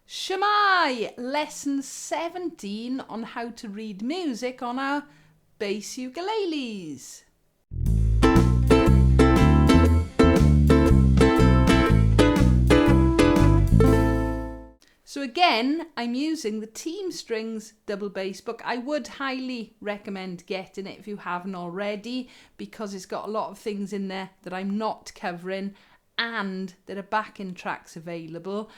Shemai, lesson 17 on how to read music on our bass ukuleles. So again, I'm using the Team Strings double bass book. I would highly recommend getting it if you haven't already, because it's got a lot of things in there that I'm not covering, and there are backing tracks available,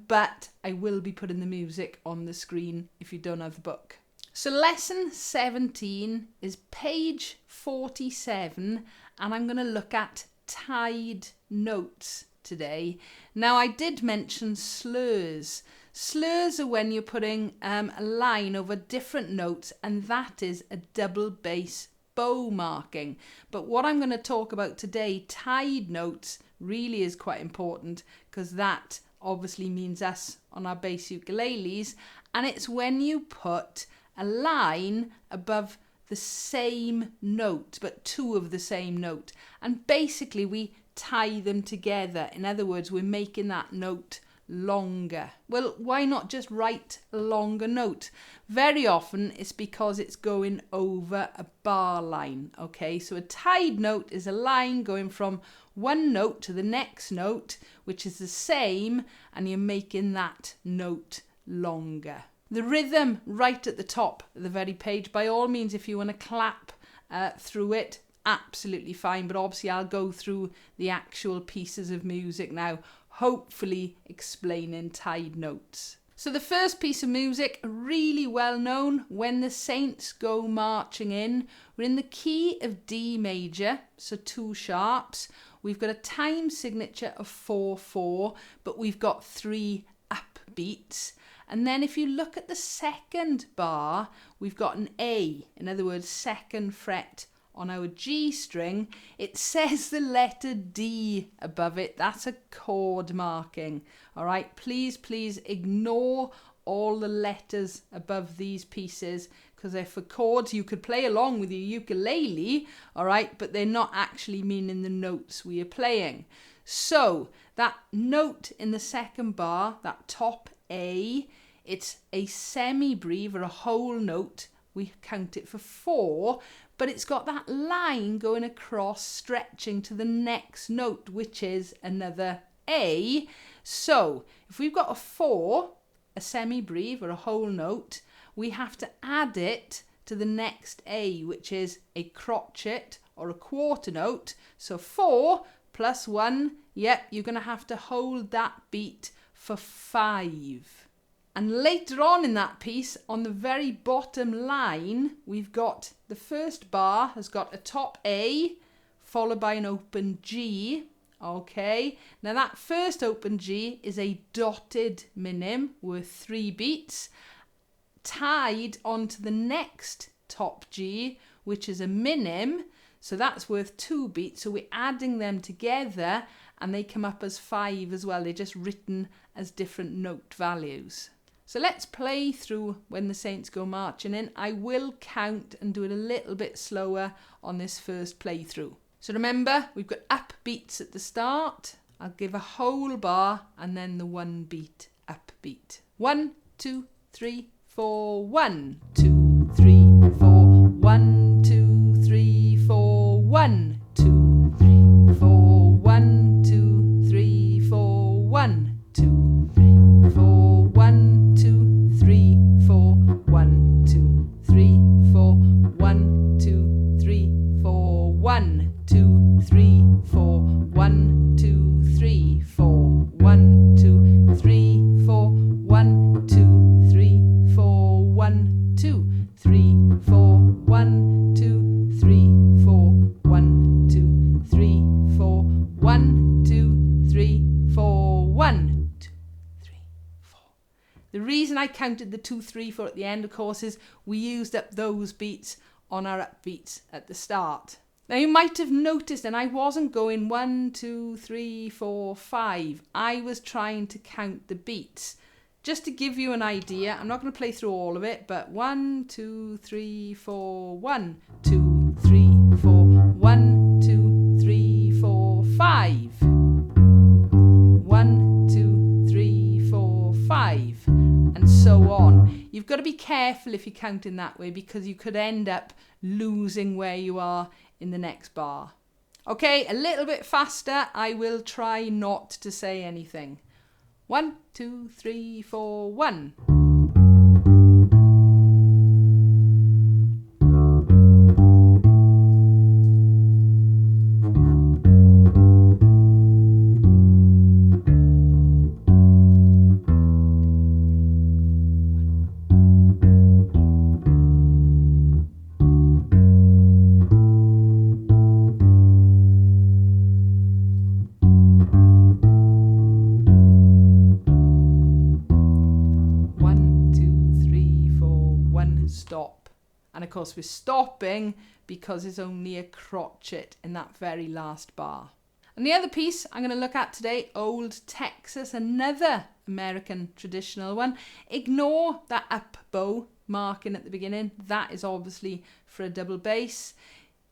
but I will be putting the music on the screen if you don't have the book. So lesson 17 is page 47, and I'm going to look at tied notes today. Now, I did mention slurs. Slurs are when you're putting a line over different notes, and that is a double bass bow marking. But what I'm going to talk about today, tied notes, really is quite important, because that obviously means us on our bass ukuleles, and it's when you put a line above the same note, but two of the same note, and basically we tie them together. In other words, we're making that note longer. Well, why not just write a longer note? Very often it's because it's going over a bar line. Okay, so a tied note is a line going from one note to the next note, which is the same, and you're making that note longer. The rhythm right at the top of the very page, by all means, if you want to clap through it, absolutely fine, but obviously I'll go through the actual pieces of music now, hopefully explaining tied notes. So the first piece of music, really well known, When the Saints Go Marching In. We're in the key of D major, so 2 sharps. We've got a time signature of 4/4, but we've got 3 upbeats. And then if you look at the second bar, we've got an A, in other words, second fret on our G string. It says the letter D above it. That's a chord marking. All right, please ignore all the letters above these pieces, because they're for chords. You could play along with your ukulele, all right, but they're not actually meaning the notes we are playing. So that note in the second bar, that top A, it's a semi-breve or a whole note. We count it for 4, but it's got that line going across, stretching to the next note, which is another A. So if we've got a 4, a semi-breve or a whole note, we have to add it to the next A, which is a crotchet or a quarter note. So 4 plus 1, yep, you're going to have to hold that beat for 5. And later on in that piece, on the very bottom line, we've got the first bar has got a top A followed by an open G. Okay, now that first open G is a dotted minim worth 3 beats, tied onto the next top G, which is a minim, so that's worth 2 beats. So we're adding them together and they come up as 5 as well. They're just written as different note values. So let's play through When the Saints Go Marching In. I will count and do it a little bit slower on this first playthrough. So remember, we've got upbeats at the start. I'll give a whole bar and then the 1 beat upbeat. 1, 2, 3, 4, 1, 2, 3, 4, 1, 2, 3, 4, 1, 2, 3, 4, 1, 2, 3, 4, 1, 2, 3, 4, 1, 2, 3, 4, 1, 2, 3, 4, 1, 2, 3, 4, 1, 2, 3, 4, 1, 2, 3, 4, 1, 2, 3, 4, 1, 2, 3, 4, 1, 2, 3, 4, 1, 2, 3, 4, 1, 2, 3, 4, 1, 2, 3, 4, 1, 2, 3, 4. The reason I counted the 2, 3, 4 at the end, of course, is we used up those beats on our upbeats at the start. Now you might have noticed, and I wasn't going 1, 2, 3, 4, 5. I was trying to count the beats. Just to give you an idea, I'm not going to play through all of it, but 1, 2, 3, 4, 1, 2, 3, 4, 1, 2, 3, 4, 5. 1, 2, 3, 4, 5. 5, and so on. You've got to be careful if you count in that way, because you could end up losing where you are in the next bar. Okay, a little bit faster. I will try not to say anything. 1, 2, 3, 4, 1. Stop. And of course we're stopping because it's only a crotchet in that very last bar. And the other piece I'm going to look at today, Old Texas, another American traditional one. Ignore that up bow marking at the beginning. That is obviously for a double bass.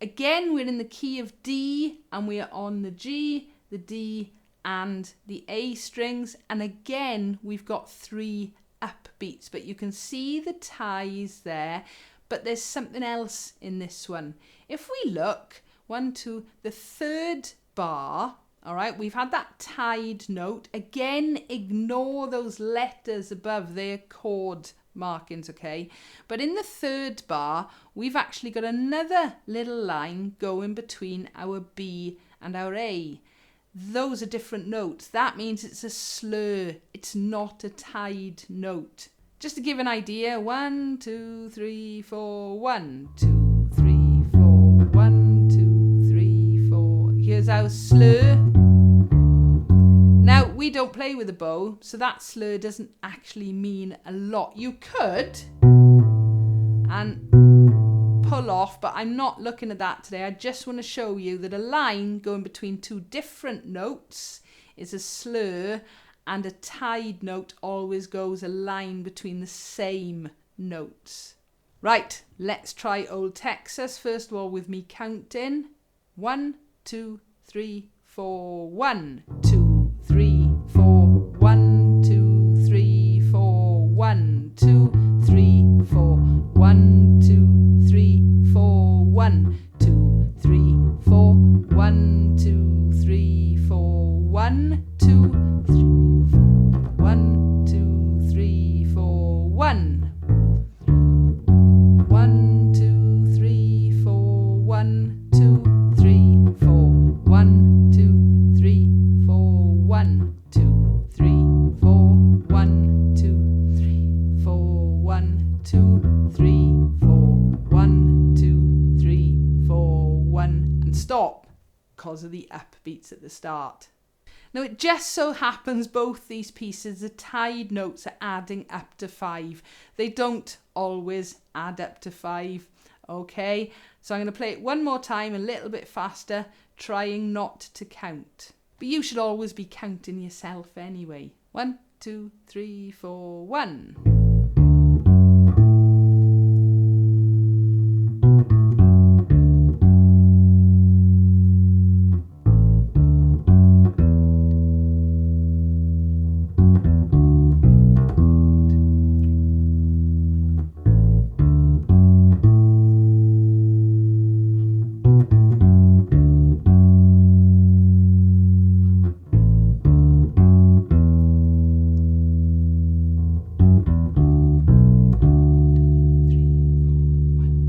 Again, we're in the key of D and we are on the G, the D and the A strings. And again, we've got 3 upbeats, but you can see the ties there, but there's something else in this one. If we look, 1, 2, the 3rd bar, all right, we've had that tied note. Again, ignore those letters above, they're chord markings, okay? But in the 3rd bar, we've actually got another little line going between our B and our A. Those are different notes. That means it's a slur. It's not a tied note. Just to give an idea, 1, 2, 3, 4, 1, 2, 3, 4, 1, 2, 3, 4. Here's our slur. Now, we don't play with a bow, so that slur doesn't actually mean a lot. You could, and pull off, but I'm not looking at that today. I just want to show you that a line going between 2 different notes is a slur, and a tied note always goes a line between the same notes. Right, let's try Old Texas first of all with me counting. 1, 2, 3, 4, 1, 2, 3, 4, 1, 2, 3, 4, 1, 2, 3, 4, 1, 2, 3, 4, 1, 2, 3, 4, 1, 2, 3, 4, 1, 2, 3, 1, 2, 3, 4, 1. 1, 2, 3, 4, 1, 2, 3, 4, 1, 2, 3, 4, 1, 2, 3, 4, 1, 2, 3, 4, 1, 2, 3, 4, 1, 2, 3, 4, 1, and stop because of the upbeats at the start. Now it just so happens both these pieces, the tied notes are adding up to 5. They don't always add up to 5, okay? So I'm going to play it one more time, a little bit faster, trying not to count. But you should always be counting yourself anyway. 1, 2, 3, 4, 1.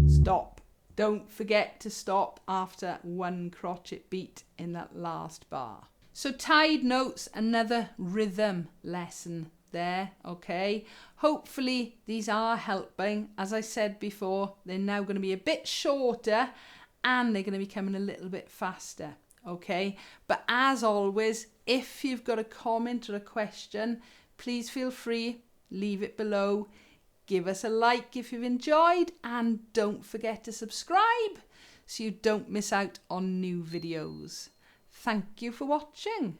Stop. Don't forget to stop after 1 crotchet beat in that last bar. So tied notes, another rhythm lesson there, okay? Hopefully these are helping. As I said before, they're now going to be a bit shorter and they're going to be coming a little bit faster, okay? But as always, if you've got a comment or a question, please feel free, leave it below. Give us a like if you've enjoyed, and don't forget to subscribe so you don't miss out on new videos. Thank you for watching.